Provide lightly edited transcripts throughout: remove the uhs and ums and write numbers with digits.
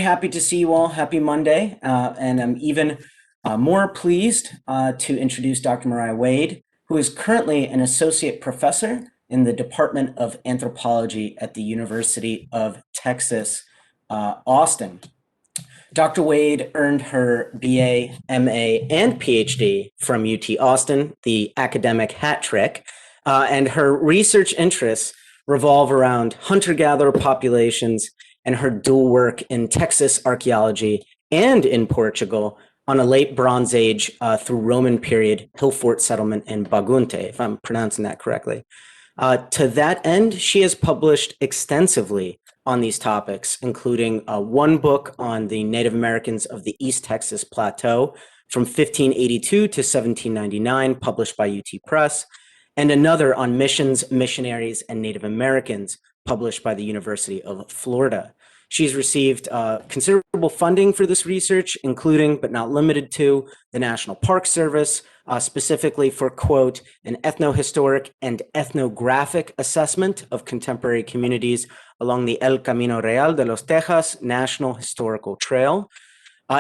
happy to see you all. Happy Monday. And I'm even more pleased to introduce Dr. Mariah Wade, who is currently an associate professor in the Department of Anthropology at the University of Texas, Austin. Dr. Wade earned her BA, MA, and PhD from UT Austin, the academic hat trick, and her research interests revolve around hunter-gatherer populations and her dual work in Texas archeology and in Portugal on a late Bronze Age through Roman period hill fort settlement in Bagunte, if I'm pronouncing that correctly. To that end, she has published extensively on these topics, including one book on the Native Americans of the East Texas Plateau from 1582 to 1799, published by UT Press, and another on missions, missionaries, and Native Americans, published by the University of Florida. She's received considerable funding for this research, including, but not limited to, the National Park Service, specifically for, quote, an ethnohistoric and ethnographic assessment of contemporary communities along the El Camino Real de los Tejas National Historical Trail.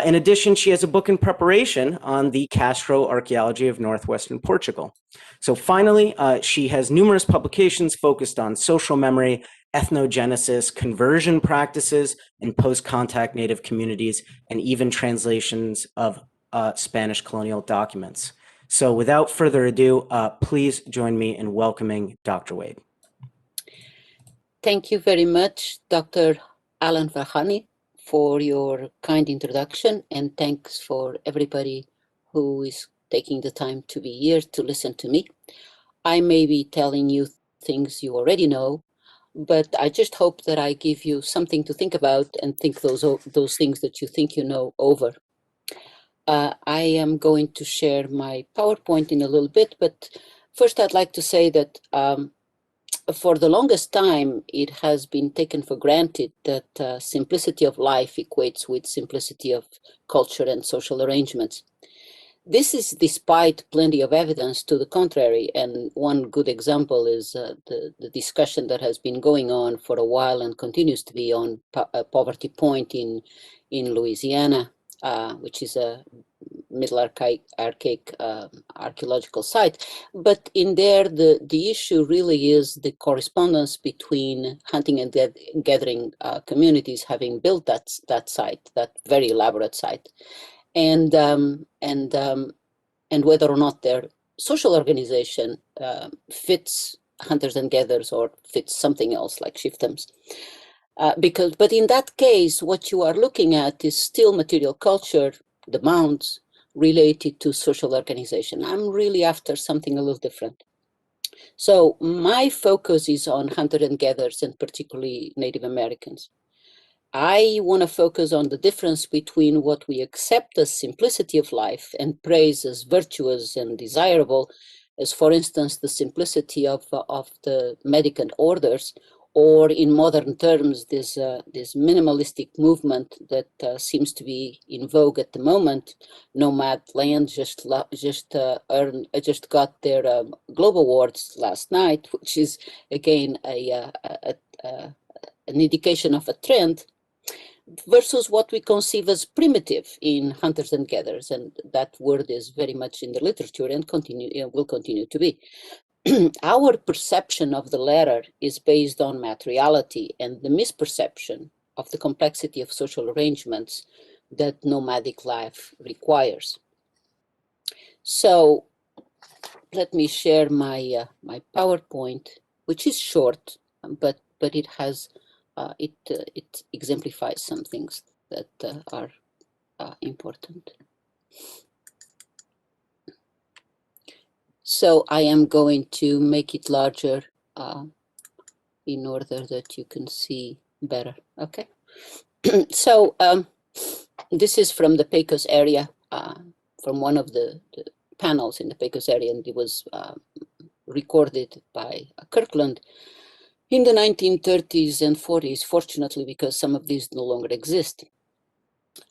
In addition, she has a book in preparation on the Castro archaeology of northwestern Portugal. So finally, she has numerous publications focused on social memory, ethnogenesis, conversion practices, and post-contact Native communities, and even translations of Spanish colonial documents. So without further ado, please join me in welcoming Dr. Wade. Thank you very much, Dr. Alan Farhani, for your kind introduction, and thanks for everybody who is taking the time to be here to listen to me. I may be telling you things you already know, but I just hope that I give you something to think about and think those things that you think you know over. I am going to share my PowerPoint in a little bit, but first I'd like to say that for the longest time, it has been taken for granted that simplicity of life equates with simplicity of culture and social arrangements. This is despite plenty of evidence to the contrary, and one good example is the discussion that has been going on for a while and continues to be on Poverty Point in Louisiana, which is a middle archaic archaeological site. But in there, the issue really is the correspondence between hunting and gathering communities having built that site, that very elaborate site, and whether or not their social organization fits hunters and gatherers or fits something else like chiefdoms. But in that case, what you are looking at is still material culture, the mounds, related to social organization. I'm really after something a little different. So my focus is on hunter and gatherers, and particularly Native Americans. I want to focus on the difference between what we accept as simplicity of life and praise as virtuous and desirable, as for instance, the simplicity of the mendicant orders, or in modern terms, this minimalistic movement that seems to be in vogue at the moment. Nomad land just got their Globe Awards last night, which is again an indication of a trend, versus what we conceive as primitive in hunters and gatherers, and that word is very much in the literature and will continue to be. Our perception of the latter is based on materiality and the misperception of the complexity of social arrangements that nomadic life requires. So let me share my my PowerPoint, which is short, but it has it exemplifies some things that are important. So I am going to make it larger in order that you can see better, okay? So this is from the Pecos area, from one of the panels in the Pecos area, and it was recorded by Kirkland in the 1930s and 40s, fortunately, because some of these no longer exist.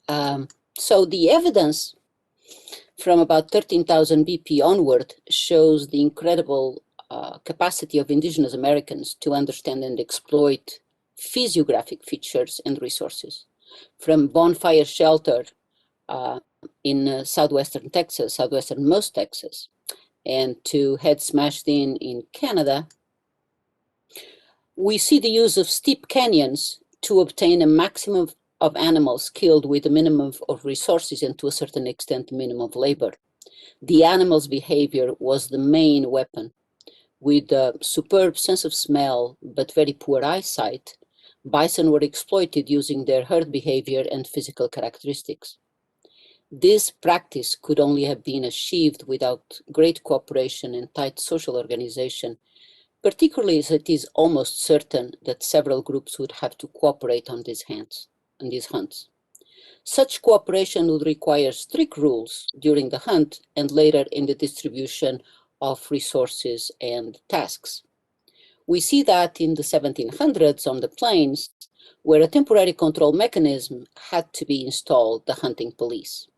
So the evidence from about 13,000 BP onward shows the incredible capacity of indigenous Americans to understand and exploit physiographic features and resources. from bonfire shelter in southwestern Texas, southwesternmost Texas, and to head smashed in Canada, we see the use of steep canyons to obtain a maximum of animals killed with a minimum of resources and to a certain extent, minimum of labor. The animal's behavior was the main weapon. With a superb sense of smell, but very poor eyesight, bison were exploited using their herd behavior and physical characteristics. This practice could only have been achieved without great cooperation and tight social organization, particularly as it is almost certain that several groups would have to cooperate on these hunts. Such cooperation would require strict rules during the hunt and later in the distribution of resources and tasks. We see that in the 1700s on the plains, where a temporary control mechanism had to be installed, the hunting police.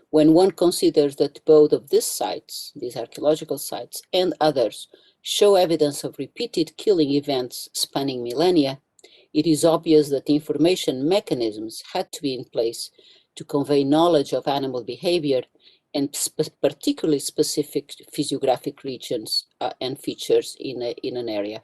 When one considers that both of these sites, these archaeological sites and others, show evidence of repeated killing events spanning millennia, it is obvious that information mechanisms had to be in place to convey knowledge of animal behavior and particularly specific physiographic regions and features in an area.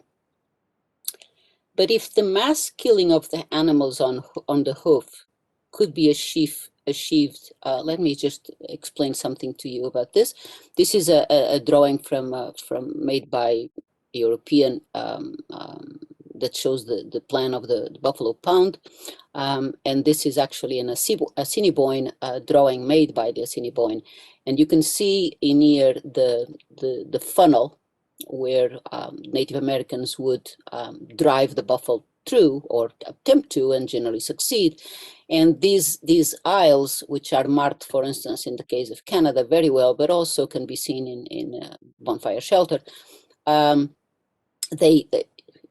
But if the mass killing of the animals on the hoof could be achieved, let me just explain something to you about this. This is a drawing from made by European that shows the plan of the buffalo pound, and this is actually an Assiniboine drawing made by the Assiniboine, and you can see in here the funnel where Native Americans would drive the buffalo through or attempt to and generally succeed. And these aisles, which are marked, for instance, in the case of Canada very well, but also can be seen in bonfire shelter, they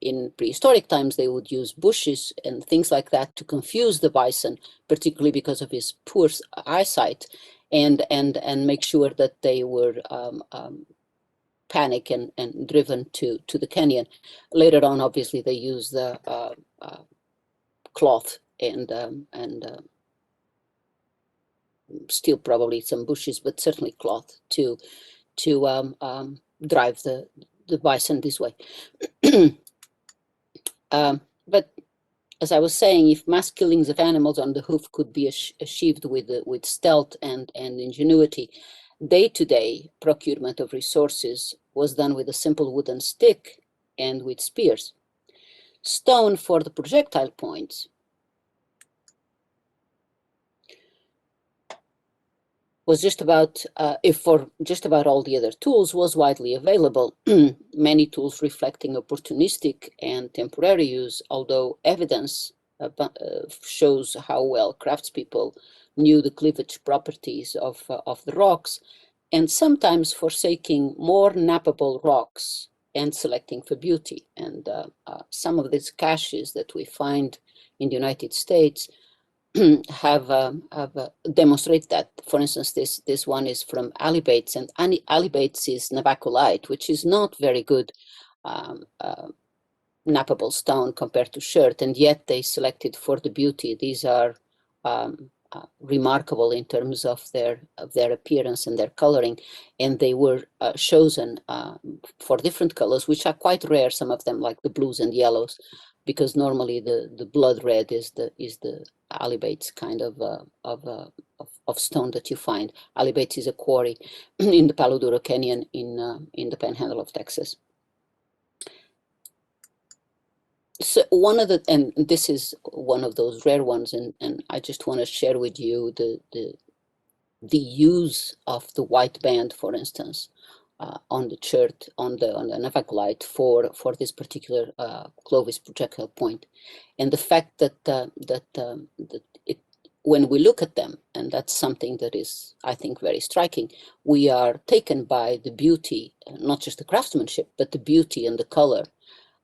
in prehistoric times, they would use bushes and things like that to confuse the bison, particularly because of his poor eyesight, and make sure that they were panic and driven to the canyon. Later on, obviously, they use the cloth and still probably some bushes, but certainly cloth to drive the bison this way. But as I was saying, if mass killings of animals on the hoof could be achieved with stealth and ingenuity, day-to-day procurement of resources was done with a simple wooden stick and with spears. Stone for the projectile points was just about, if for just about all the other tools, was widely available. Many tools reflecting opportunistic and temporary use, although evidence shows how well craftspeople knew the cleavage properties of the rocks, and sometimes forsaking more nappable rocks and selecting for beauty. And some of these caches that we find in the United States have demonstrate that. For instance, this one is from Alibates, and Alibates is navaculite, which is not very good nappable stone compared to chert, and yet they selected for the beauty. These are remarkable in terms of their appearance and their coloring, and they were chosen for different colors, which are quite rare. Some of them, like the blues and yellows, because normally the blood red is the Alibates kind of stone that you find. Alibates is a quarry in the Palo Duro Canyon in the Panhandle of Texas. So one of and this is one of those rare ones, and I just want to share with you the use of the white band, for instance, on the chert, on the navaculite for this particular Clovis projectile point, and the fact that it, when we look at them, and that's something that is, I think, very striking, we are taken by the beauty, not just the craftsmanship, but the beauty and the color.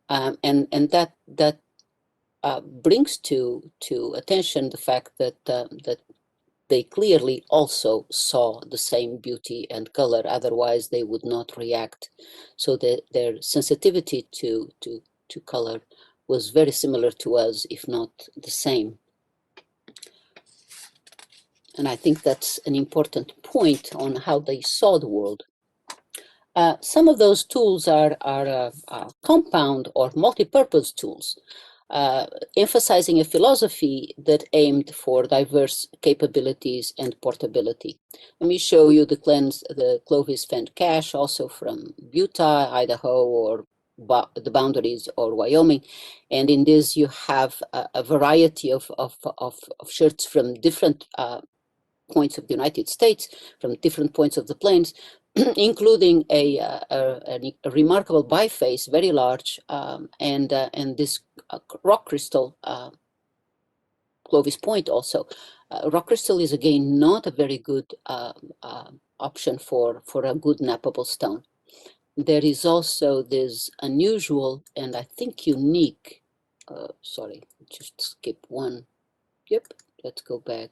And that brings to attention the fact that they clearly also saw the same beauty and color, otherwise they would not react. So their sensitivity to color was very similar to us, if not the same. And I think that's an important point on how they saw the world. Some of those tools are compound or multi-purpose tools, emphasizing a philosophy that aimed for diverse capabilities and portability. Let me show you the Clovis Fent cache, also from Utah, Idaho, or the boundaries or Wyoming. And in this, you have a variety of shirts from different points of the United States, from different points of the plains, including a remarkable biface, very large, and this rock crystal, Clovis Point also. Rock crystal is again not a very good option for a good nappable stone. There is also this unusual and I think unique, sorry, just skip one. Yep, let's go back.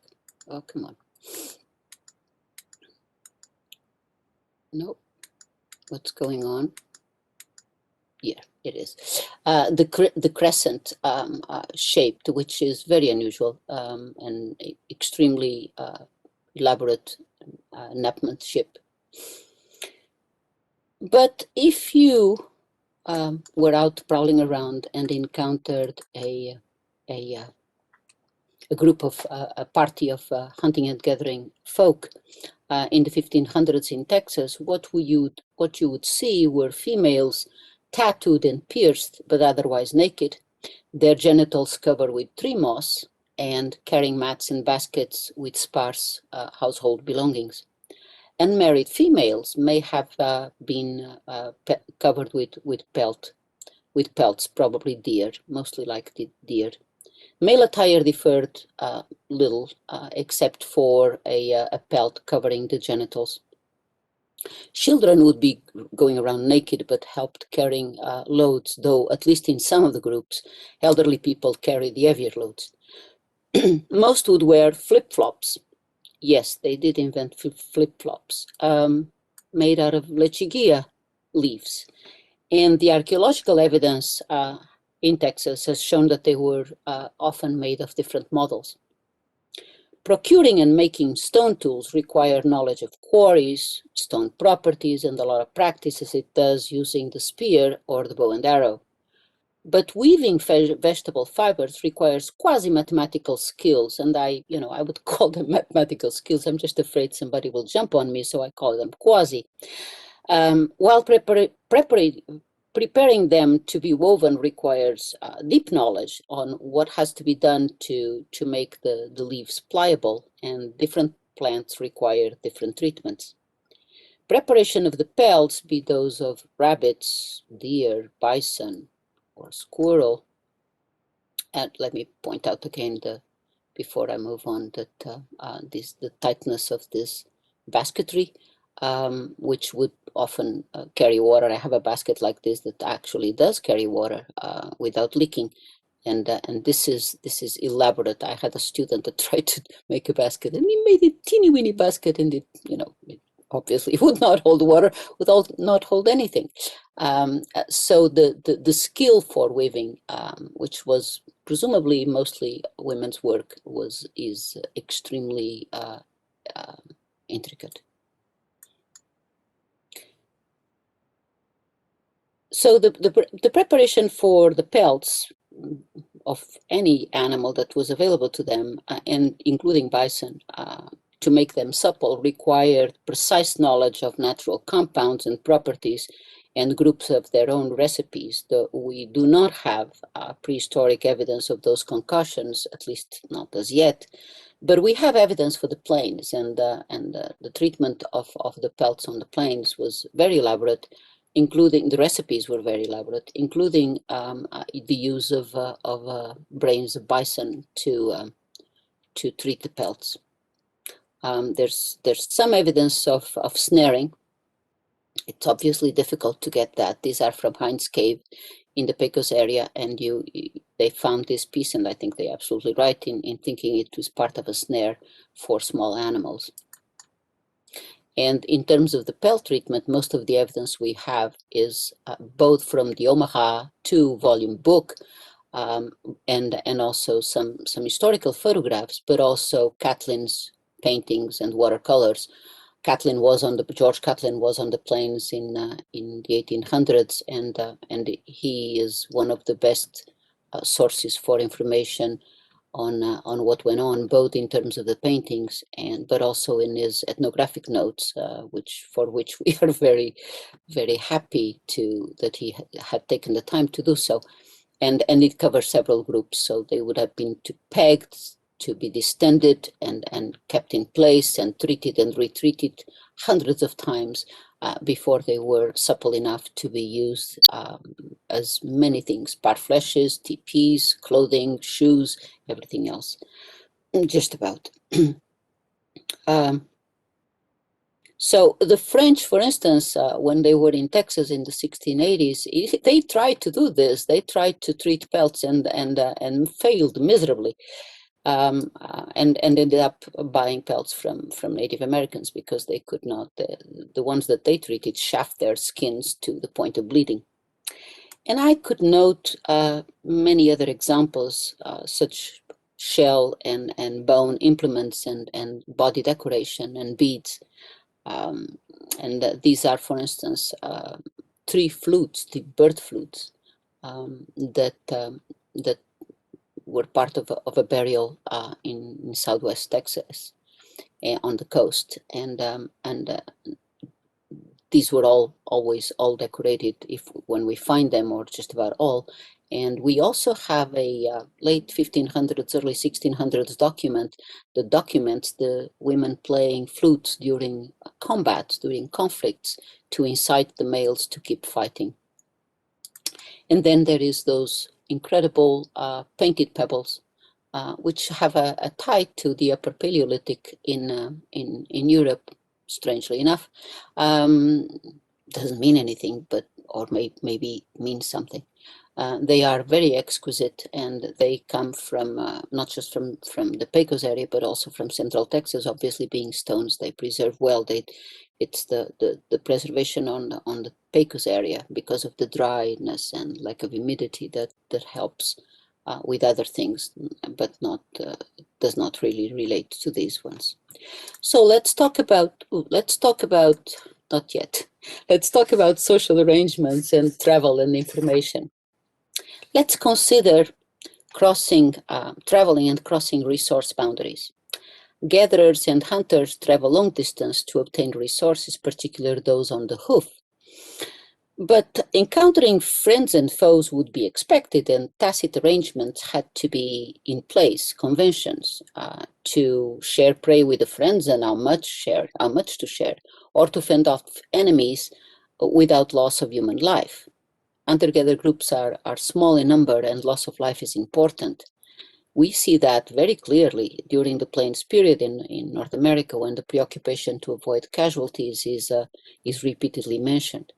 Oh, come on. Nope. What's going on? Yeah, it is. The crescent shaped, which is very unusual and extremely elaborate knapmanship. But if you were out prowling around and encountered a group of a party of hunting and gathering folk in the 1500s in Texas, what you would see were females tattooed and pierced, but otherwise naked, their genitals covered with tree moss, and carrying mats and baskets with sparse household belongings. Unmarried females may have been covered with pelts, probably deer, mostly like deer. Male attire differed little, except for a pelt covering the genitals. Children would be going around naked, but helped carrying loads, though at least in some of the groups, elderly people carried the heavier loads. Most would wear flip-flops. Yes, they did invent flip-flops, made out of lechugia leaves. And the archaeological evidence in Texas has shown that they were often made of different models. Procuring and making stone tools require knowledge of quarries, stone properties, and a lot of practice as it does using the spear or the bow and arrow. But weaving vegetable fibers requires quasi-mathematical skills, and I would call them mathematical skills. I'm just afraid somebody will jump on me, so I call them quasi. While preparing them to be woven requires deep knowledge on what has to be done to make the leaves pliable, and different plants require different treatments. Preparation of the pelts, be those of rabbits, deer, bison, or squirrel. And let me point out again, before I move on, that the tightness of this basketry, which would often carry water. I have a basket like this that actually does carry water without leaking, and this is elaborate. I had a student that tried to make a basket, and he made a teeny weeny basket, and it obviously would not hold water, would not hold anything. So the skill for weaving, which was presumably mostly women's work, is extremely intricate. So the preparation for the pelts of any animal that was available to them, and including bison, to make them supple, required precise knowledge of natural compounds and properties and groups of their own recipes. We do not have prehistoric evidence of those concoctions, at least not as yet, but we have evidence for the plains, and the treatment of the pelts on the plains was very elaborate, including the recipes were very elaborate, including the use of brains of bison to treat the pelts. There's some evidence of snaring. It's obviously difficult to get that. These are from Heinz Cave in the Pecos area, and they found this piece, and I think they're absolutely right in thinking it was part of a snare for small animals. And in terms of the pelt treatment, most of the evidence we have is both from the Omaha 2 volume book, and also some historical photographs, but also Catlin's paintings and watercolors. George Catlin was on the plains in the 1800s, and he is one of the best sources for information on what went on, both in terms of the paintings but also in his ethnographic notes, for which we are very, very happy that he had taken the time to do so. And it covers several groups, so they would have been pegged to be distended and kept in place and treated and retreated hundreds of times before they were supple enough to be used as many things: parfleches, teepees, clothing, shoes, everything else, just about. So the French, for instance, when they were in Texas in the 1680s, they tried to do this. They tried to treat pelts and failed miserably. And ended up buying pelts from Native Americans because they could not, the ones that they treated, shaft their skins to the point of bleeding. And I could note many other examples, such shell and bone implements and body decoration and beads. These are, for instance, 3 flutes, the bird flutes, that were part of a burial in Southwest Texas on the coast, and these were always all decorated when we find them, or just about all. And we also have a late 1500s, early 1600s document that documents the women playing flutes during combats, during conflicts, to incite the males to keep fighting. And then there is those incredible painted pebbles, which have a tie to the Upper Paleolithic in Europe, strangely enough. Doesn't mean anything, or maybe means something. They are very exquisite, and they come from not just from the Pecos area, but also from Central Texas. Obviously, being stones, they preserve well. It's the preservation on the Pecos area because of the dryness and lack of humidity that helps with other things, but does not really relate to these ones. So let's talk about not yet. Let's talk about social arrangements and travel and information. Let's consider traveling and crossing resource boundaries. Gatherers and hunters travel long distance to obtain resources, particularly those on the hoof. But encountering friends and foes would be expected, and tacit arrangements had to be in place, conventions to share prey with the friends and how much to share, or to fend off enemies without loss of human life. Hunter-gatherer groups are small in number, and loss of life is important. We see that very clearly during the Plains period in North America, when the preoccupation to avoid casualties is repeatedly mentioned.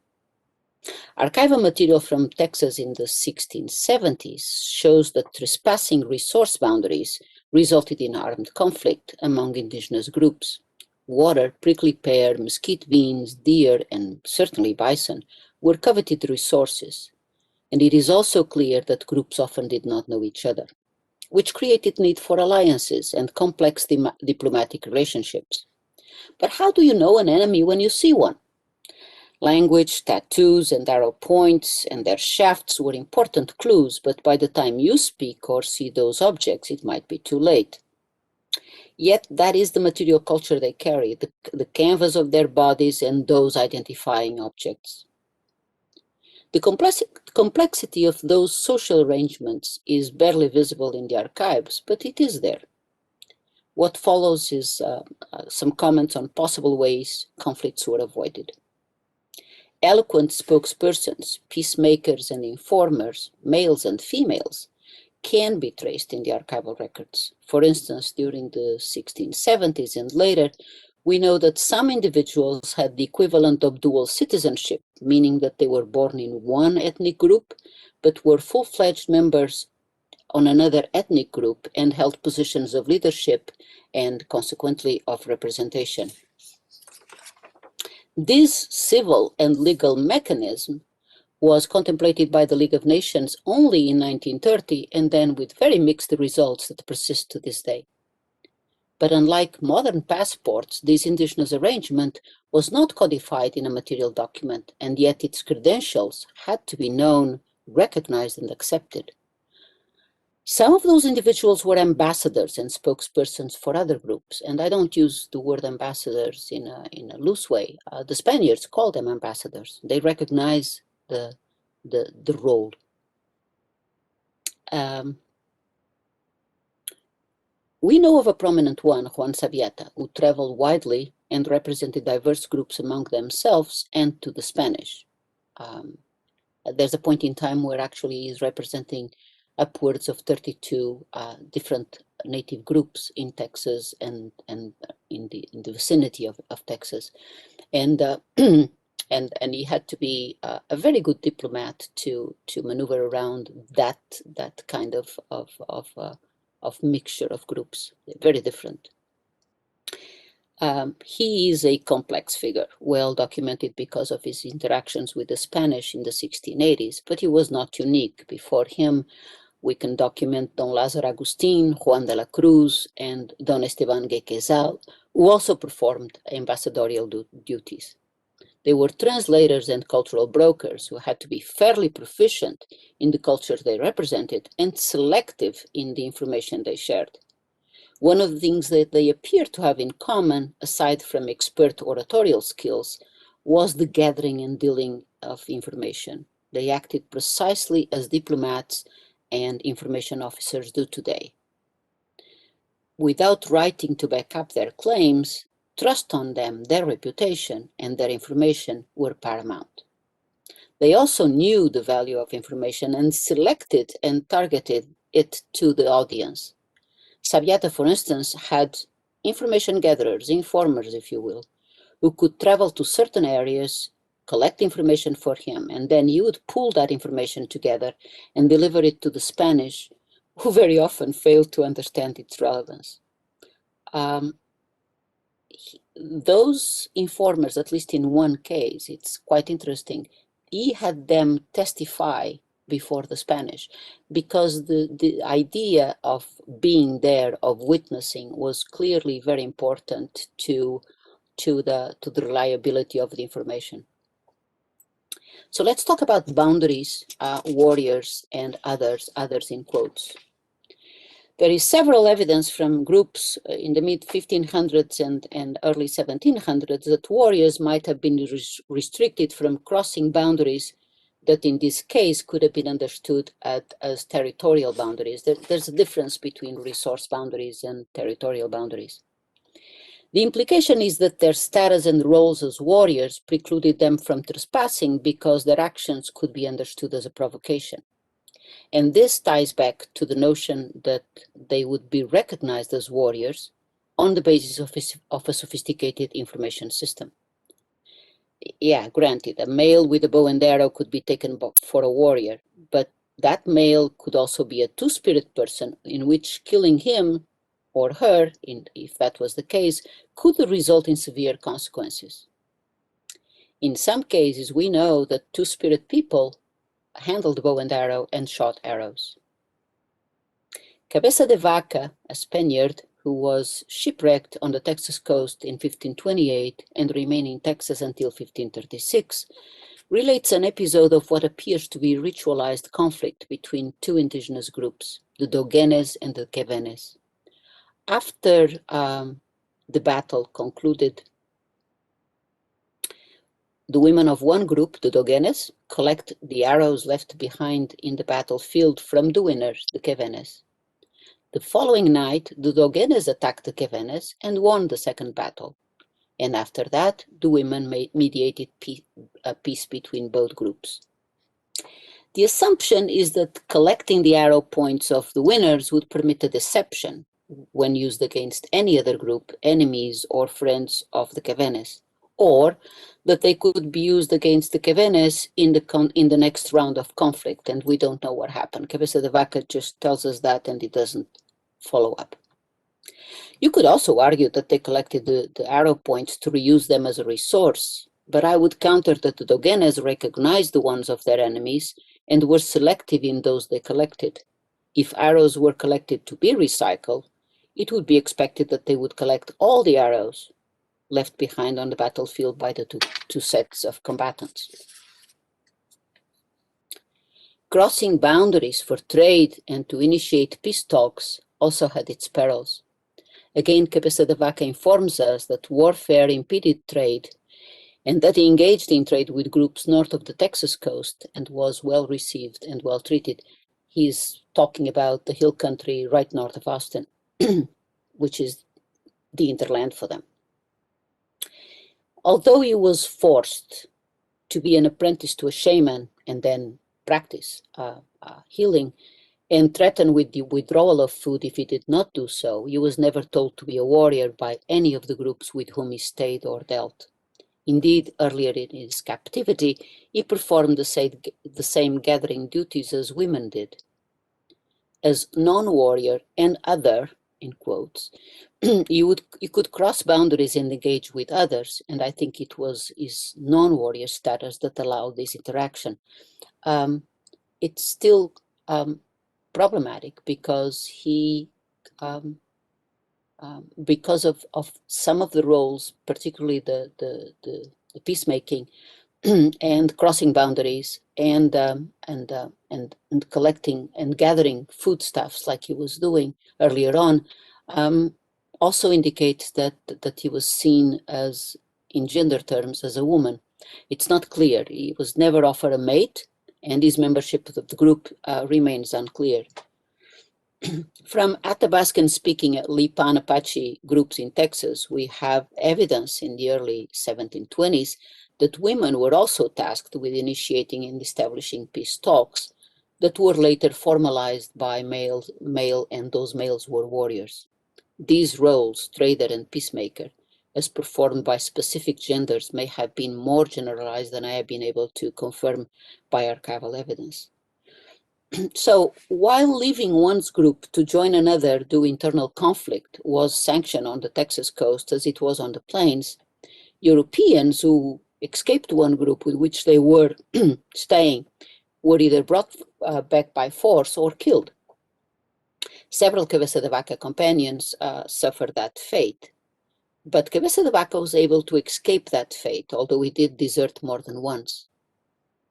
Archival material from Texas in the 1670s shows that trespassing resource boundaries resulted in armed conflict among indigenous groups. Water, prickly pear, mesquite beans, deer, and certainly bison were coveted resources. And it is also clear that groups often did not know each other, which created need for alliances and complex diplomatic relationships. But how do you know an enemy when you see one? Language, tattoos, and arrow points and their shafts were important clues, but by the time you speak or see those objects, it might be too late. Yet that is the material culture they carry, the canvas of their bodies and those identifying objects. The complexity of those social arrangements is barely visible in the archives, but it is there. What follows is some comments on possible ways conflicts were avoided. Eloquent spokespersons, peacemakers and informers, males and females, can be traced in the archival records. For instance, during the 1670s and later, we know that some individuals had the equivalent of dual citizenship, meaning that they were born in one ethnic group, but were full-fledged members on another ethnic group and held positions of leadership and consequently of representation. This civil and legal mechanism was contemplated by the League of Nations only in 1930, and then with very mixed results that persist to this day. But unlike modern passports, this indigenous arrangement was not codified in a material document, and yet its credentials had to be known, recognized, and accepted. Some of those individuals were ambassadors and spokespersons for other groups, and I don't use the word ambassadors in a loose way. The Spaniards called them ambassadors. They recognize the role. We know of a prominent one, Juan Sabieta, who traveled widely and represented diverse groups among themselves and to the Spanish. There's a point in time where actually he's representing upwards of 32 different native groups in Texas and in the vicinity of Texas. And and he had to be a very good diplomat to maneuver around that kind of mixture of groups. They're very different. He is a complex figure, well documented because of his interactions with the Spanish in the 1680s, but he was not unique. Before him, we can document Don Lázaro Agustín, Juan de la Cruz, and Don Esteban Guequezal, who also performed ambassadorial duties. They were translators and cultural brokers who had to be fairly proficient in the culture they represented and selective in the information they shared. One of the things that they appear to have in common, aside from expert oratorial skills, was the gathering and dealing of information. They acted precisely as diplomats and information officers do today. Without writing to back up their claims, trust on them, their reputation, and their information were paramount. They also knew the value of information and selected and targeted it to the audience. Sabieta, for instance, had information gatherers, informers, if you will, who could travel to certain areas, collect information for him, and then he would pull that information together and deliver it to the Spanish, who very often failed to understand its relevance. Those informers, at least in one case, it's quite interesting, he had them testify before the Spanish, because the idea of being there, of witnessing, was clearly very important to the reliability of the information. So let's talk about boundaries, warriors, and others in quotes. There is several evidence from groups in the mid-1500s and early 1700s that warriors might have been restricted from crossing boundaries that in this case could have been understood as territorial boundaries. There's a difference between resource boundaries and territorial boundaries. The implication is that their status and roles as warriors precluded them from trespassing because their actions could be understood as a provocation. And this ties back to the notion that they would be recognized as warriors on the basis of a sophisticated information system. Yeah, granted, a male with a bow and arrow could be taken for a warrior, but that male could also be a two-spirit person, in which killing him or her, if that was the case, could result in severe consequences. In some cases, we know that two-spirit people handled bow and arrow and shot arrows. Cabeza de Vaca, a Spaniard who was shipwrecked on the Texas coast in 1528 and remained in Texas until 1536, relates an episode of what appears to be ritualized conflict between two indigenous groups, the Dogenes and the Quevenes. After the battle concluded, the women of one group, the Dogenes, collect the arrows left behind in the battlefield from the winners, the Quevenes. The following night, the Dogenes attacked the Quevenes and won the second battle. And after that, the women mediated a peace between both groups. The assumption is that collecting the arrow points of the winners would permit a deception when used against any other group, enemies or friends of the Quevenes, or that they could be used against the Quevenes in the next round of conflict, and we don't know what happened. Cabeza de Vaca just tells us that, and it doesn't follow up. You could also argue that they collected the arrow points to reuse them as a resource, but I would counter that the Dogenes recognized the ones of their enemies and were selective in those they collected. If arrows were collected to be recycled, it would be expected that they would collect all the arrows left behind on the battlefield by the two sets of combatants. Crossing boundaries for trade and to initiate peace talks also had its perils. Again, Cabeza de Vaca informs us that warfare impeded trade and that he engaged in trade with groups north of the Texas coast and was well received and well treated. He's talking about the hill country right north of Austin, which is the hinterland for them. Although he was forced to be an apprentice to a shaman and then practice healing and threatened with the withdrawal of food if he did not do so, he was never told to be a warrior by any of the groups with whom he stayed or dealt. Indeed, earlier in his captivity, he performed the same gathering duties as women did. As non-warrior and other, in quotes, you could cross boundaries and engage with others, and I think it was his non-warrior status that allowed this interaction. It's still problematic because he, because of some of the roles, particularly the peacemaking and crossing boundaries and collecting and gathering foodstuffs like he was doing earlier on, also indicates that he was seen as, in gender terms, as a woman. It's not clear. He was never offered a mate, and his membership of the group remains unclear. From Athabascan speaking at Lipan Apache groups in Texas, we have evidence in the early 1720s that women were also tasked with initiating and establishing peace talks that were later formalized by male, and those males were warriors. These roles, trader and peacemaker, as performed by specific genders, may have been more generalized than I have been able to confirm by archival evidence. So while leaving one's group to join another due to internal conflict was sanctioned on the Texas coast as it was on the plains, Europeans who escaped one group with which they were staying were either brought back by force or killed. Several Cabeza de Vaca companions suffered that fate, but Cabeza de Vaca was able to escape that fate, although he did desert more than once.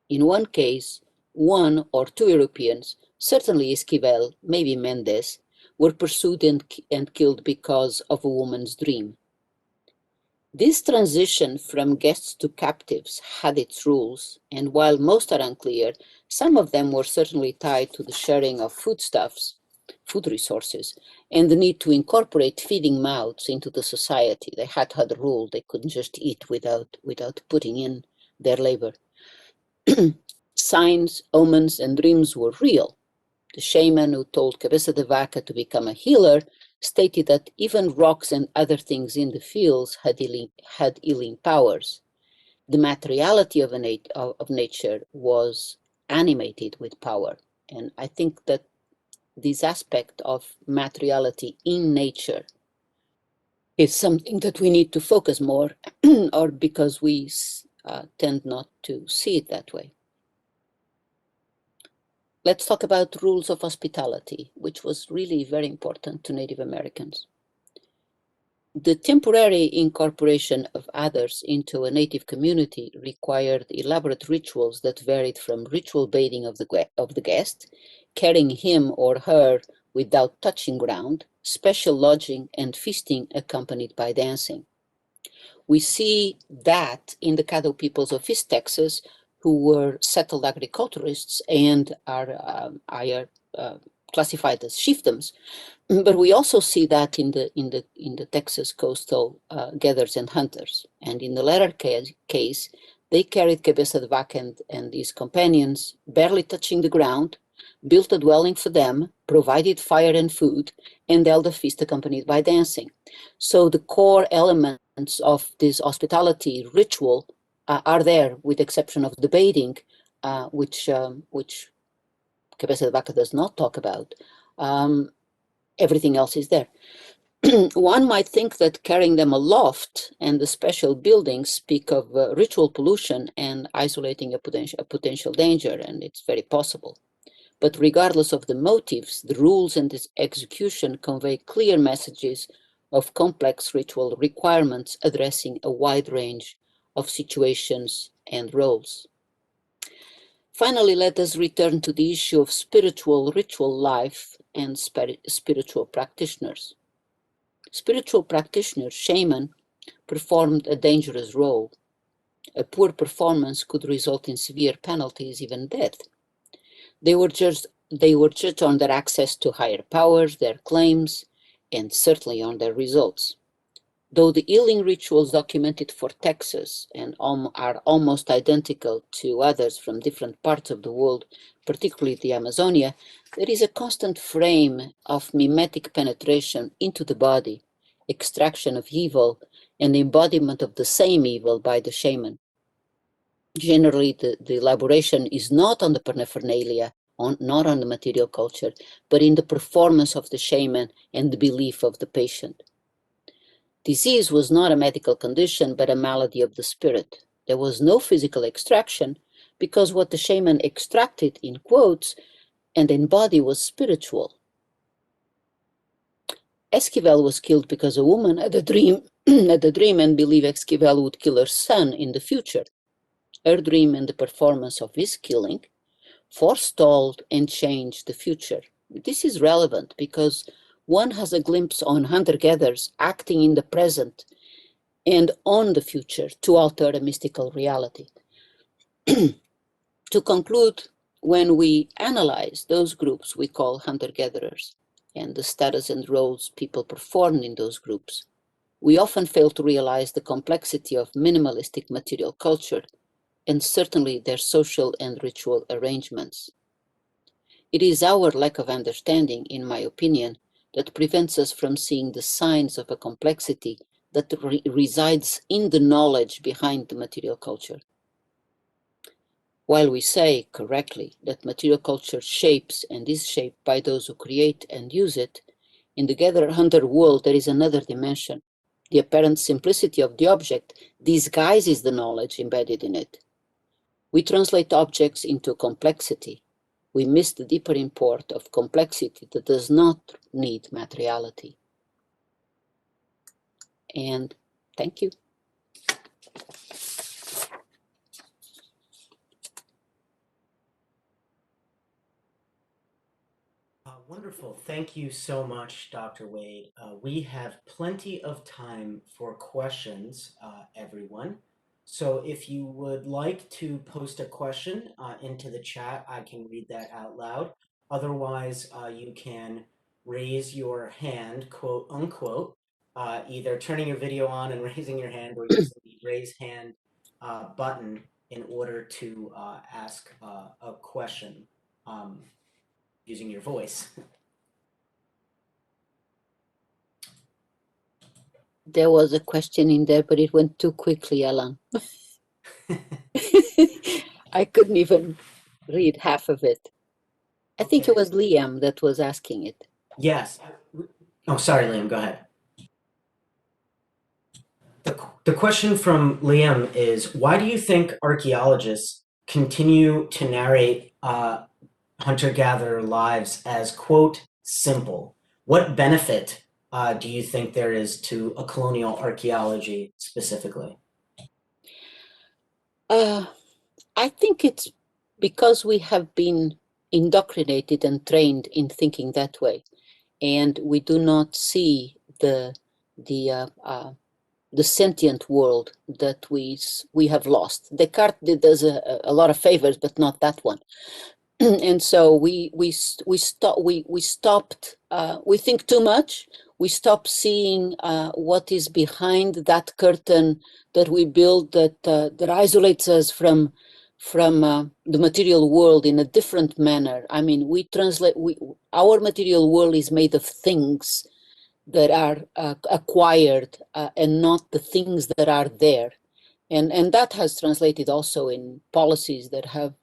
In one case, one or two Europeans, certainly Esquivel, maybe Mendez, were pursued and killed because of a woman's dream. This transition from guests to captives had its rules, and while most are unclear, some of them were certainly tied to the sharing of foodstuffs, food resources, and the need to incorporate feeding mouths into the society. They had to have a rule. They couldn't just eat without putting in their labor. Signs, omens, and dreams were real. The shaman who told Cabeza de Vaca to become a healer stated that even rocks and other things in the fields had healing powers. The materiality of nature was animated with power. And I think that this aspect of materiality in nature is something that we need to focus more or because we tend not to see it that way. Let's talk about rules of hospitality, which was really very important to Native Americans. The temporary incorporation of others into a native community required elaborate rituals that varied from ritual bathing of the guest, carrying him or her without touching ground, special lodging, and feasting accompanied by dancing. We see that in the Caddo peoples of East Texas, who were settled agriculturists and are classified as chiefdoms. But we also see that in the Texas coastal gatherers and hunters. And in the latter case, they carried Cabeza de Vaca and his companions, barely touching the ground, built a dwelling for them, provided fire and food, and held a feast accompanied by dancing. So the core elements of this hospitality ritual are there, with the exception of the bathing, which Cabeza de Vaca does not talk about. Everything else is there. One might think that carrying them aloft and the special buildings speak of ritual pollution and isolating a potential danger, and it's very possible. But regardless of the motives, the rules and its execution convey clear messages of complex ritual requirements addressing a wide range of situations and roles. Finally, let us return to the issue of spiritual ritual life and spiritual practitioners. Spiritual practitioners, shaman, performed a dangerous role. A poor performance could result in severe penalties, even death. They were judged on their access to higher powers, their claims, and certainly on their results. Though the healing rituals documented for Texas and are almost identical to others from different parts of the world, particularly the Amazonia, there is a constant frame of mimetic penetration into the body, extraction of evil, and embodiment of the same evil by the shaman. Generally, the elaboration is not on the paraphernalia, not on the material culture, but in the performance of the shaman and the belief of the patient. Disease was not a medical condition, but a malady of the spirit. There was no physical extraction because what the shaman extracted, in quotes, and embodied was spiritual. Esquivel was killed because a woman had a dream, and believed Esquivel would kill her son in the future. Her dream and the performance of his killing forestalled and changed the future. This is relevant because one has a glimpse on hunter-gatherers acting in the present and on the future to alter a mystical reality. To conclude, when we analyze those groups we call hunter-gatherers and the status and roles people performed in those groups, we often fail to realize the complexity of minimalistic material culture and certainly their social and ritual arrangements. It is our lack of understanding, in my opinion, that prevents us from seeing the signs of a complexity that resides in the knowledge behind the material culture. While we say correctly that material culture shapes and is shaped by those who create and use it, in the gatherer-hunter world there is another dimension. The apparent simplicity of the object disguises the knowledge embedded in it. We translate objects into complexity. We miss the deeper import of complexity that does not need materiality. And thank you. Wonderful. Thank you so much, Dr. Wade. We have plenty of time for questions, everyone. So if you would like to post a question into the chat, I can read that out loud. Otherwise, you can raise your hand, quote unquote, either turning your video on and raising your hand or using the raise hand button in order to ask a question. Using your voice. There was a question in there, but it went too quickly, Alan. I couldn't even read half of it. I think it was Liam that was asking it. Yes. Oh, sorry, Liam, go ahead. The question from Liam is, why do you think archaeologists continue to narrate hunter-gatherer lives as, quote, simple? What benefit do you think there is to a colonial archaeology specifically? I think it's because we have been indoctrinated and trained in thinking that way, and we do not see the sentient world that we have lost. Descartes did us a lot of favors, but not that one. And so we stopped. We think too much. We stop seeing what is behind that curtain that we build that isolates us from the material world in a different manner. I mean, our material world is made of things that are acquired and not the things that are there. And that has translated also in policies that have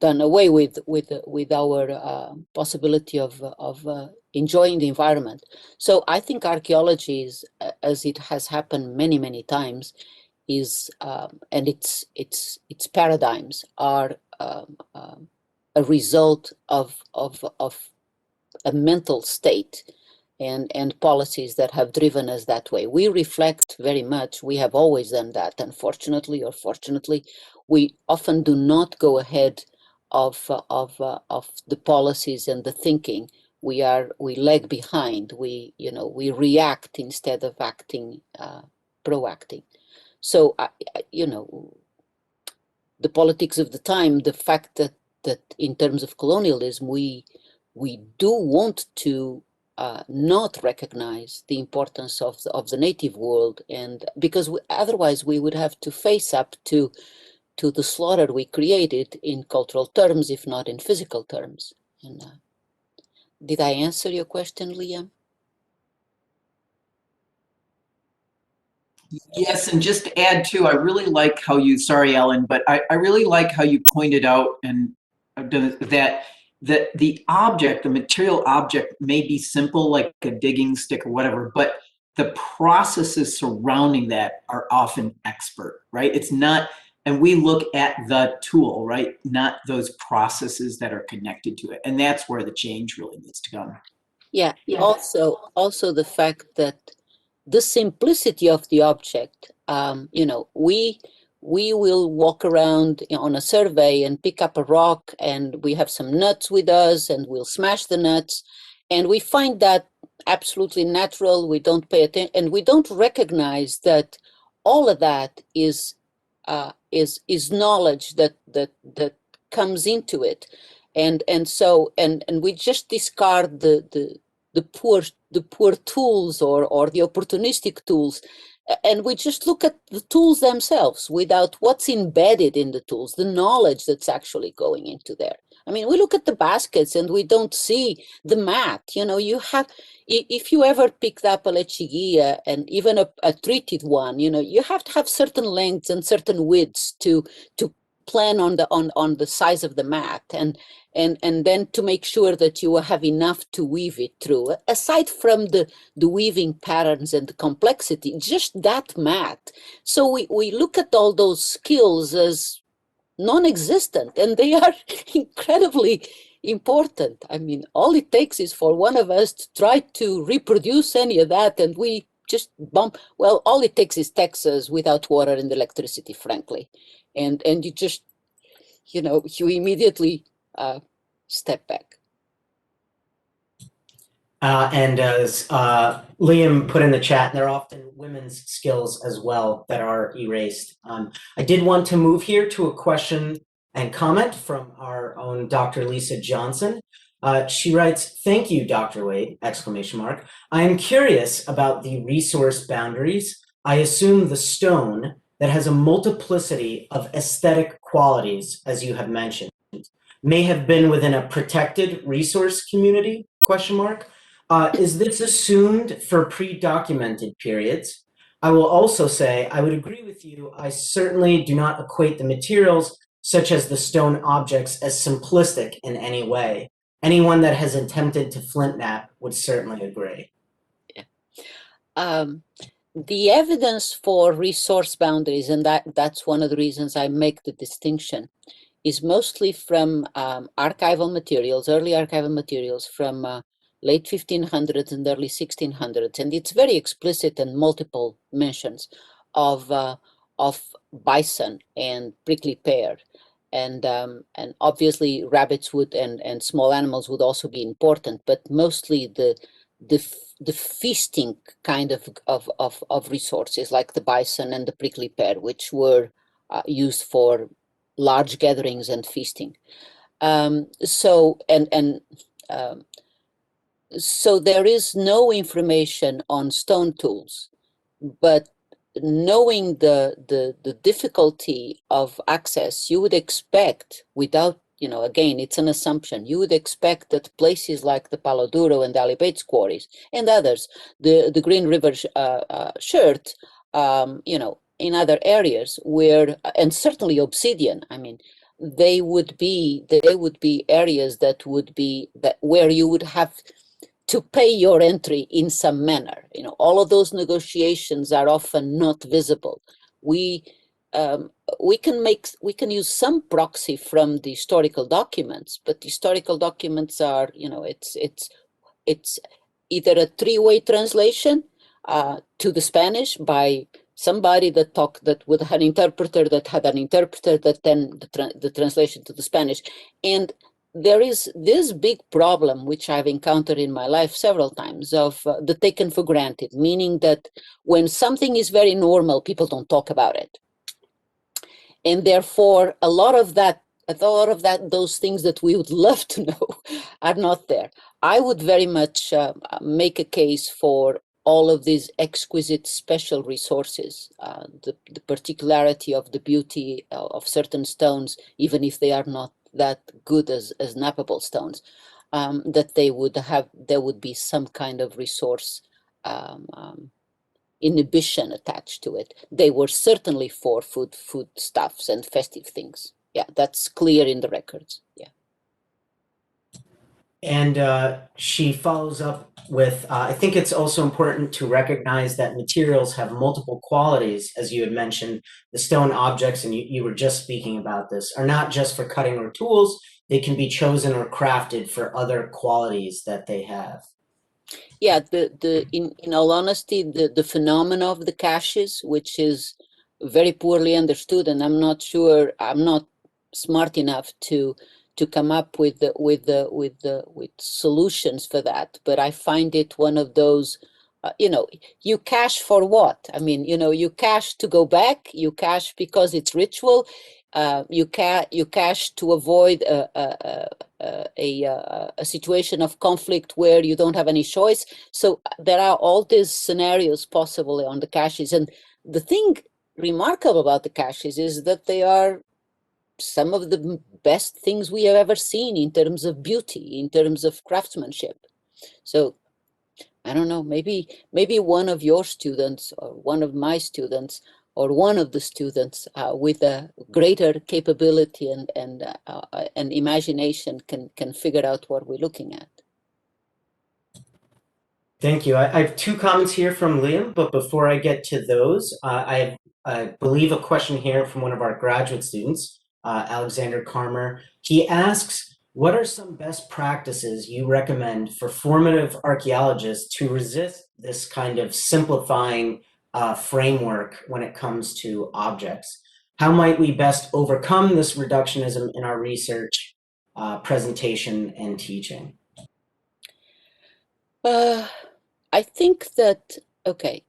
done away with our possibility of enjoying the environment. So I think archaeology is, as it has happened many times, is and its paradigms are a result of a mental state and policies that have driven us that way. We reflect very much. We have always done that. Unfortunately or fortunately, we often do not go ahead of the policies and the thinking. We lag behind. We react instead of acting, proacting. So the politics of the time, the fact that in terms of colonialism, we do want to not recognize the importance of the native world, and because otherwise we would have to face up to the slaughter we created in cultural terms, if not in physical terms. And did I answer your question, Liam? Yes, and just to add too, I really like how you, sorry, Ellen, but I really like how you pointed out and that the object, the material object may be simple, like a digging stick or whatever, but the processes surrounding that are often expert, right? It's not, and we look at the tool, right? Not those processes that are connected to it. And that's where the change really needs to come. Yeah, also the fact that the simplicity of the object, we will walk around on a survey and pick up a rock, and we have some nuts with us, and we'll smash the nuts, and we find that absolutely natural. We don't pay attention, and we don't recognize that all of that is knowledge that comes into it, and so we just discard the poor tools or the opportunistic tools, and we just look at the tools themselves without what's embedded in the tools, the knowledge that's actually going into there. I mean, we look at the baskets and we don't see the mat. You have, if you ever picked up a lechuguilla, and even a treated one, you have to have certain lengths and certain widths to plan on the size of the mat, and then to make sure that you have enough to weave it through. Aside from the weaving patterns and the complexity, just that mat. So we look at all those skills as non-existent, and they are incredibly important. I mean, all it takes is for one of us to try to reproduce any of that, and we just bump. Well, all it takes is Texas without water and electricity, frankly, and you just, you immediately step back. And as Liam put in the chat, there are often women's skills as well that are erased. I did want to move here to a question and comment from our own Dr. Lisa Johnson. She writes, "Thank you, Dr. Wade, !" I am curious about the resource boundaries. I assume the stone that has a multiplicity of aesthetic qualities, as you have mentioned, may have been within a protected resource community, ? Is this assumed for pre-documented periods? I will also say, I would agree with you. I certainly do not equate the materials, such as the stone objects, as simplistic in any way. Anyone that has attempted to flint knap would certainly agree. Yeah. The evidence for resource boundaries, and that's one of the reasons I make the distinction, is mostly from archival materials, early archival materials from late 1500s and early 1600s, and it's very explicit and multiple mentions of bison and prickly pear, and obviously rabbits would and small animals would also be important, but mostly the feasting kind of resources like the bison and the prickly pear, which were used for large gatherings and feasting. So there is no information on stone tools, but knowing the difficulty of access, you would expect, without, again, it's an assumption, you would expect that places like the Palo Duro and the Ali Bates quarries and others, the Green River Shirt, in other areas where, and certainly Obsidian, I mean, they would be areas where you would have to pay your entry in some manner. All of those negotiations are often not visible. We we can use some proxy from the historical documents, but the historical documents are, it's either a three-way translation to the Spanish by somebody that would have an interpreter that had an interpreter that then the translation to the Spanish. And there is this big problem, which I've encountered in my life several times, of the taken for granted, meaning that when something is very normal, people don't talk about it. And therefore, a lot of that, those things that we would love to know are not there. I would very much make a case for all of these exquisite special resources, the particularity of the beauty of certain stones, even if they are not that good as nappable stones, that there would be some kind of resource inhibition attached to it. They were certainly for foodstuffs and festive things. Yeah, that's clear in the records. Yeah. And she follows up with, I think it's also important to recognize that materials have multiple qualities, as you had mentioned. The stone objects, and you were just speaking about this, are not just for cutting or tools. They can be chosen or crafted for other qualities that they have. Yeah, in all honesty, the phenomena of the caches, which is very poorly understood, and I'm not smart enough to come up with solutions for that. But I find it one of those, you cache for what? I mean, you cache to go back, you cache because it's ritual, you cache to avoid a situation of conflict where you don't have any choice. So there are all these scenarios possible on the caches. And the thing remarkable about the caches is that they are some of the best things we have ever seen in terms of beauty, in terms of craftsmanship. So I don't know, maybe one of your students or one of my students or one of the students with a greater capability and imagination can figure out what we're looking at. Thank you. I have two comments here from Liam, but before I get to those, I believe a question here from one of our graduate students, Alexander Karmer. He asks, what are some best practices you recommend for formative archaeologists to resist this kind of simplifying framework when it comes to objects? How might we best overcome this reductionism in our research, presentation, and teaching? I think that, okay,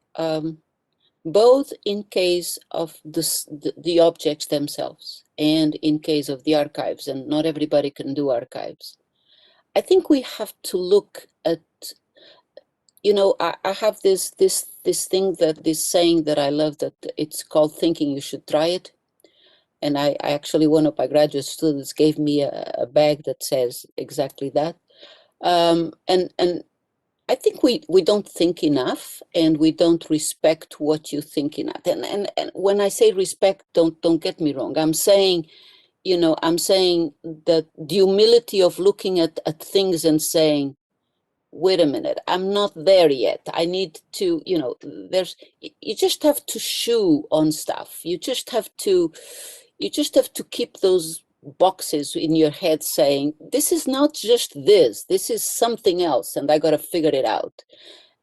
both in case of the objects themselves and in case of the archives, and not everybody can do archives, I think we have to look at, I have this saying that I love, that it's called thinking you should try it. And I actually, one of my graduate students gave me a bag that says exactly that. And I think we don't think enough, and we don't respect what you think enough. And when I say respect, don't get me wrong. I'm saying, that the humility of looking at things and saying, wait a minute, I'm not there yet. I need to, you just have to chew on stuff. You just have to keep those boxes in your head saying, this is not just this is something else, and I got to figure it out.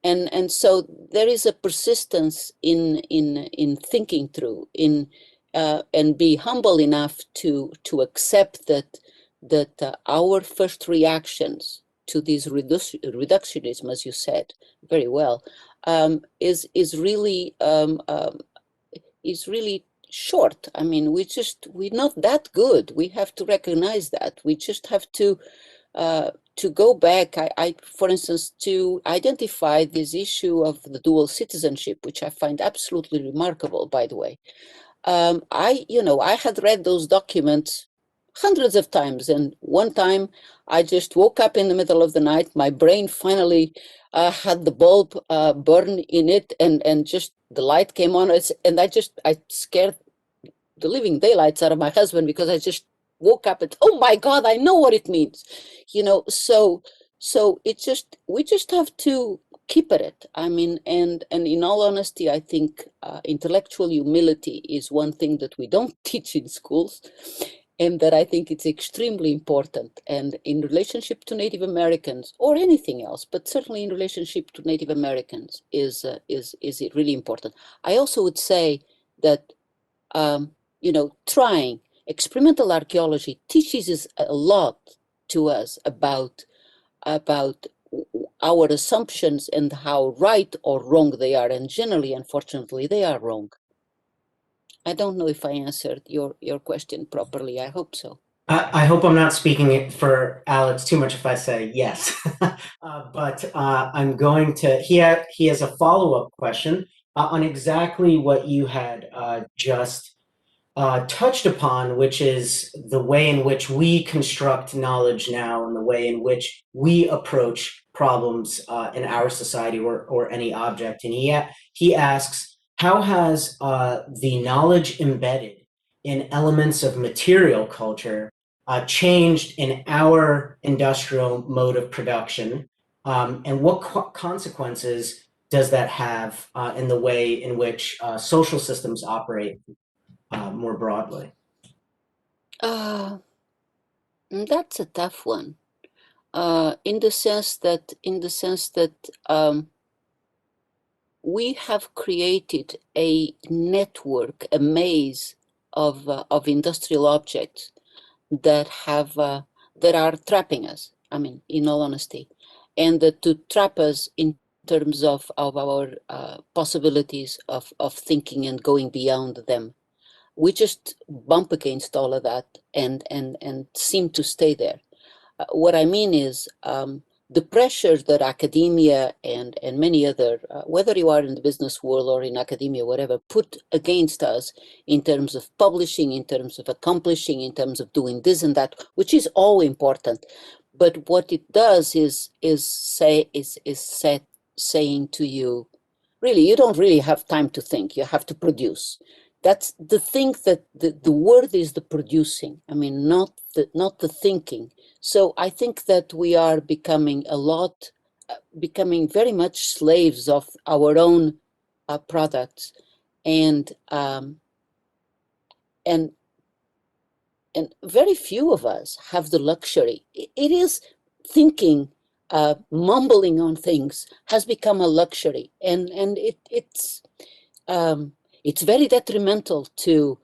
And so there is a persistence in thinking through, and be humble enough to accept that our first reactions to this reductionism, as you said very well, is really short. I mean, we're not that good. We have to recognize that. We just have to go back. I, for instance, to identify this issue of the dual citizenship, which I find absolutely remarkable, by the way. I had read those documents hundreds of times, and one time I just woke up in the middle of the night. My brain finally had the bulb burn in it, and just the light came on. And I scared the living daylights out of my husband, because I just woke up and, oh my God, I know what it means. So So we just have to keep at it. I mean, and in all honesty, I think intellectual humility is one thing that we don't teach in schools, and that I think it's extremely important. And in relationship to Native Americans or anything else, but certainly in relationship to Native Americans is it really important. I also would say that trying experimental archaeology teaches us a lot to us about our assumptions and how right or wrong they are, and generally, unfortunately, they are wrong. I don't know if I answered your question properly. I hope so. I hope I'm not speaking it for Alex too much if I say yes, but I'm going to. He has a follow-up question on exactly what you had just touched upon, which is the way in which we construct knowledge now and the way in which we approach problems in our society or any object. And he asks, how has the knowledge embedded in elements of material culture changed in our industrial mode of production? And what consequences does that have in the way in which social systems operate more broadly? That's a tough one. In the sense that we have created a network, a maze of industrial objects that are trapping us. I mean, in all honesty, and to trap us in terms of our possibilities of thinking and going beyond them. We just bump against all of that and seem to stay there. What I mean is the pressures that academia and many other, whether you are in the business world or in academia, whatever, put against us in terms of publishing, in terms of accomplishing, in terms of doing this and that, which is all important. But what it does is saying to you, really, you don't really have time to think. You have to produce. That's the thing, that the word is the producing. I mean, not the thinking. So I think that we are becoming becoming very much slaves of our own products, and very few of us have the luxury. It is thinking, mumbling on things has become a luxury, and it's very detrimental to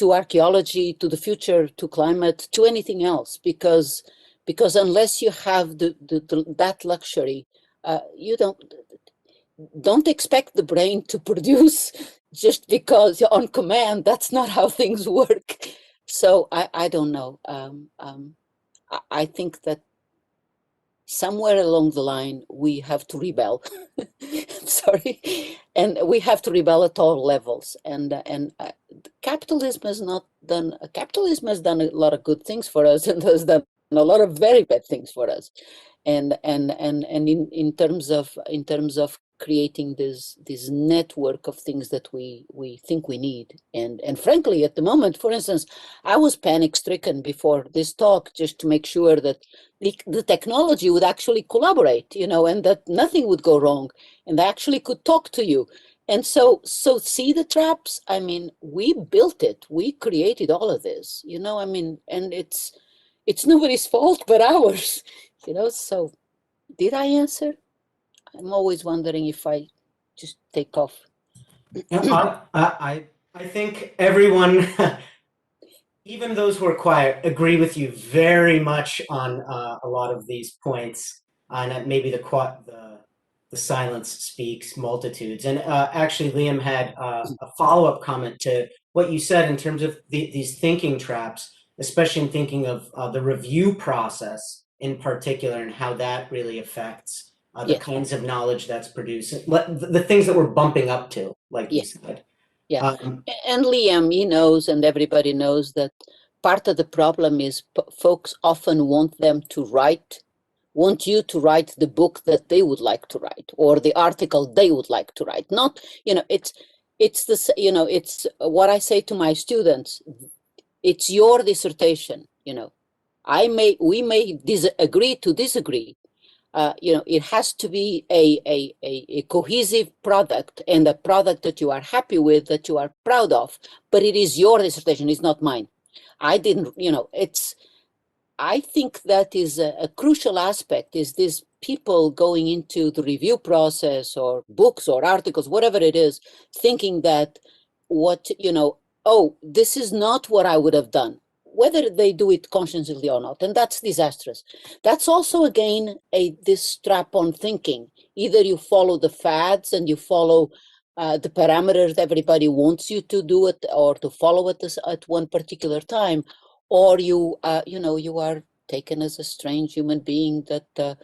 archaeology, to the future, to climate, to anything else, because unless you have that luxury, you don't expect the brain to produce just because you're on command. That's not how things work. So I don't know. I think that somewhere along the line we have to rebel. Sorry, and we have to rebel at all levels. And capitalism has not done. Capitalism has done a lot of good things for us, and has done a lot of very bad things for us. And in terms of creating this network of things that we think we need, and frankly, at the moment, for instance, I was panic stricken before this talk, just to make sure that the technology would actually collaborate, and that nothing would go wrong, and they actually could talk to you. And so see the traps. I mean, we built it, we created all of this, I mean, and it's nobody's fault but ours. So did I answer? I'm always wondering if I just take off. I think everyone, even those who are quiet, agree with you very much on a lot of these points. And maybe the silence speaks multitudes. And actually, Liam had a follow-up comment to what you said in terms of these thinking traps, especially in thinking of the review process in particular, and how that really affects the kinds of knowledge that's produced, the things that we're bumping up to, like you said. Yeah, and Liam, he knows, and everybody knows, that part of the problem is folks often want you to write the book that they would like to write, or the article they would like to write. Not, it's it's what I say to my students. It's your dissertation. We may agree to disagree, it has to be a cohesive product and a product that you are happy with, that you are proud of, but it is your dissertation, it's not mine. I didn't, I think that is a crucial aspect, is this people going into the review process or books or articles, whatever it is, thinking that oh, this is not what I would have done, whether they do it consciously or not. And that's disastrous. That's also, again, this strap-on thinking. Either you follow the fads and you follow the parameters everybody wants you to do it or to follow it at one particular time, or you are taken as a strange human being that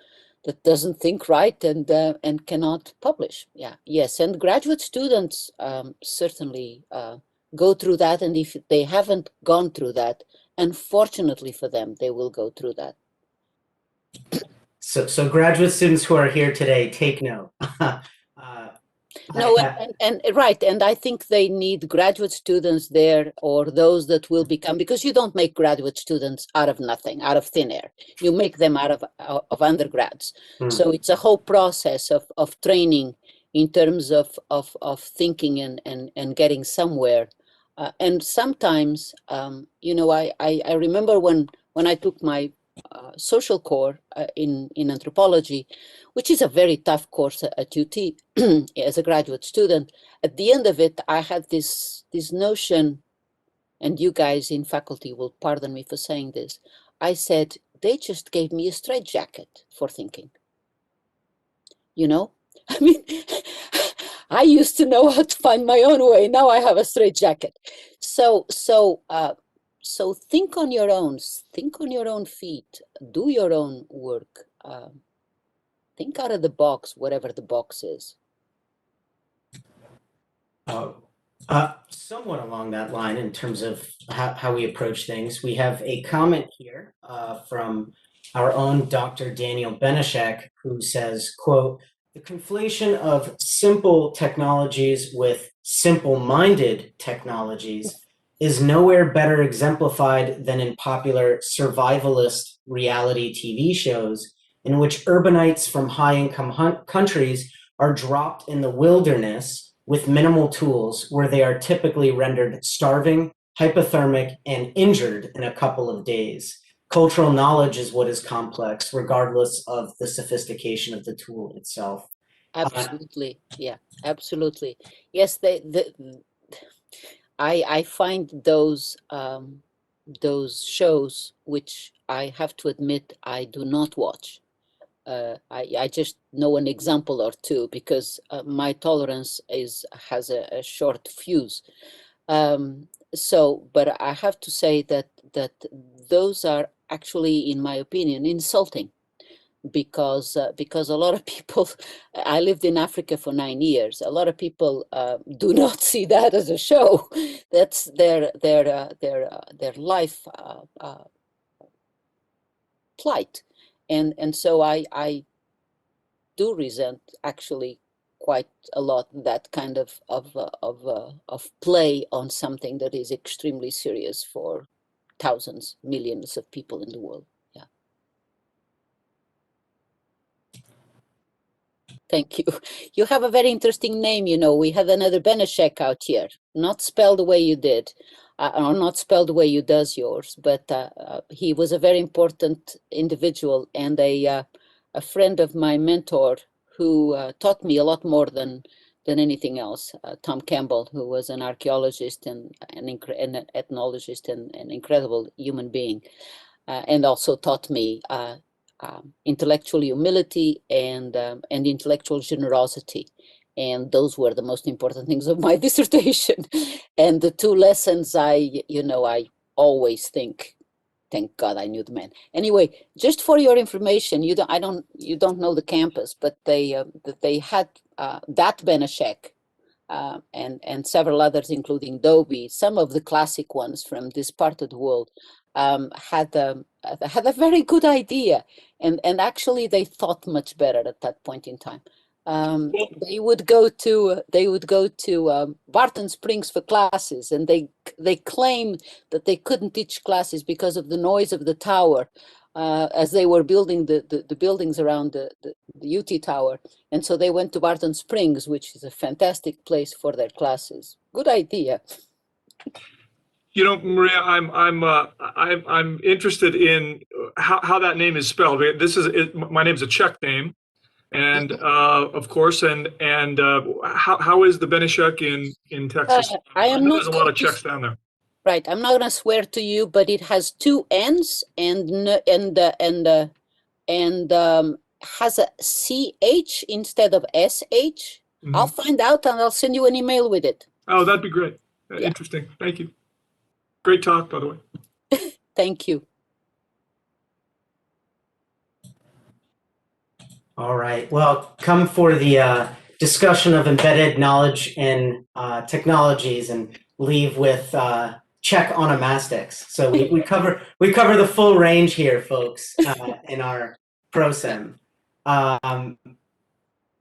doesn't think right and cannot publish. Yeah, yes, and graduate students certainly go through that, and if they haven't gone through that, unfortunately for them, they will go through that. So graduate students who are here today, take note. No, and right, and I think they need graduate students there, or those that will become, because you don't make graduate students out of nothing, out of thin air. You make them out of undergrads. So it's a whole process of training in terms of thinking and getting somewhere. And sometimes, I remember when I took my social core in anthropology, which is a very tough course at UT as a graduate student. At the end of it, I had this notion, and you guys in faculty will pardon me for saying this. I said, they just gave me a straitjacket for thinking. I mean, I used to know how to find my own way. Now I have a straitjacket. So think on your own. Think on your own feet. Do your own work. Think out of the box, whatever the box is. Somewhat along that line in terms of how we approach things, we have a comment here from our own Dr. Daniel Benishek, who says, quote, "The conflation of simple technologies with simple-minded technologies is nowhere better exemplified than in popular survivalist reality TV shows in which urbanites from high-income countries are dropped in the wilderness with minimal tools, where they are typically rendered starving, hypothermic, and injured in a couple of days. Cultural knowledge is what is complex, regardless of the sophistication of the tool itself." Absolutely, yeah, absolutely. Yes, I find those shows, which I have to admit I do not watch. I just know an example or two, because my tolerance has a short fuse. But I have to say that those are actually, in my opinion, insulting, because a lot of people, I lived in Africa for 9 years. A lot of people do not see that as a show. That's their life plight, and so I do resent, actually, quite a lot, that kind of play on something that is extremely serious for thousands, millions of people in the world. Yeah. Thank you. You have a very interesting name. We had another Benishek out here, not spelled the way you did, or not spelled the way you does yours, but he was a very important individual, and a friend of my mentor, who taught me a lot more than anything else, Tom Campbell, who was an archaeologist and an ethnologist and an incredible human being, and also taught me intellectual humility and intellectual generosity. And those were the most important things of my dissertation. And the two lessons I always think, thank God I knew the man. Anyway, just for your information, you don't know the campus, but they had that Benishek and several others, including Dobie, some of the classic ones from this part of the world, had a very good idea, and actually they thought much better at that point in time. They would go to Barton Springs for classes, and they claim that they couldn't teach classes because of the noise of the tower. as they were building the buildings around the UT Tower. And so they went to Barton Springs, which is a fantastic place for their classes. Good idea. You know, Maria, I'm interested in how that name is spelled. My name is a Czech name, and of course, and how is the Benishek in Texas? I am know not there's a lot of going to Czechs down there. Right, I'm not gonna swear to you, but it has two N's and has a CH instead of SH. I'll find out and I'll send you an email with it. Oh, that'd be great. Yeah. Interesting. Thank you. Great talk, by the way. Thank you. All right. Well, come for the discussion of embedded knowledge in technologies and leave with Czech onomastics. So we cover the full range here, folks, in our ProSem.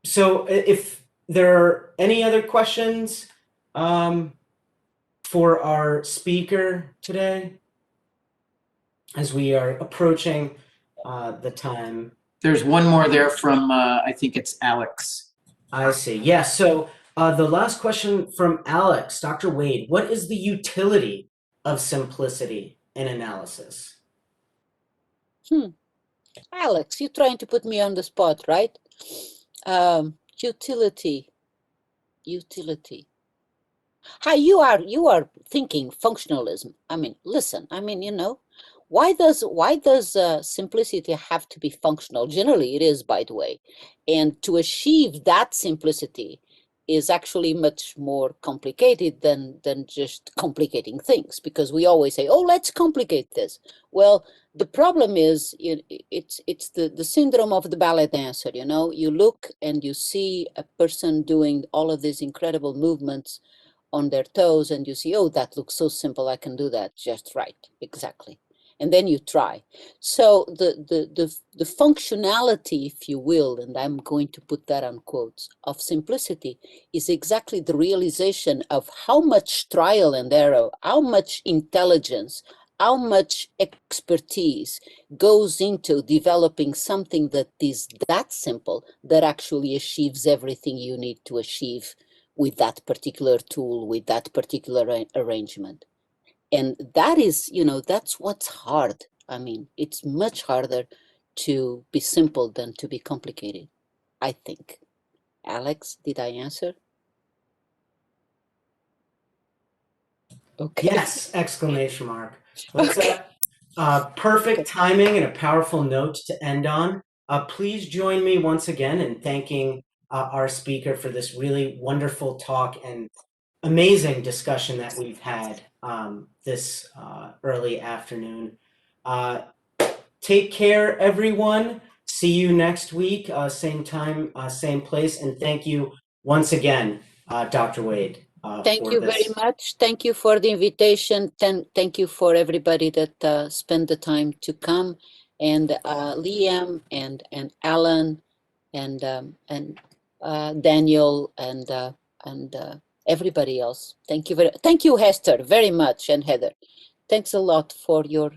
So if there are any other questions for our speaker today, as we are approaching the time. There's one more there from, I think it's Alex. I see. Yes. So the last question from Alex, Dr. Wade, what is the utility of simplicity in analysis? Alex, you're trying to put me on the spot, right? Utility. Hi, you are thinking functionalism. I mean, listen, I mean, you know, why does simplicity have to be functional? Generally, it is, by the way. And to achieve that simplicity is actually much more complicated than just complicating things, because we always say, oh, let's complicate this. Well, the problem is it's the syndrome of the ballet dancer. You know, you look and you see a person doing all of these incredible movements on their toes, and you see, oh, that looks so simple, I can do that just right, exactly. And then you try. So the functionality, if you will, and I'm going to put that on quotes, of simplicity is exactly the realization of how much trial and error, how much intelligence, how much expertise goes into developing something that is that simple, that actually achieves everything you need to achieve with that particular tool, with that particular arrangement. And that is, you know, that's what's hard. I mean, it's much harder to be simple than to be complicated, I think. Alex, did I answer? Okay. Yes! Exclamation mark. Well, okay. Perfect timing and a powerful note to end on. Please join me once again in thanking our speaker for this really wonderful talk and amazing discussion that we've had this early afternoon. Take care, everyone. See you next week, same time, same place. And thank you once again, Dr. Wade. Thank you very much. Thank you for the invitation. Thank you for everybody that spent the time to come, and Liam and Alan and Daniel and everybody else. Thank you, Hester, very much, and Heather. Thanks a lot for your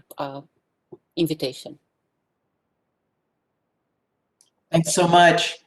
invitation. Thanks so much.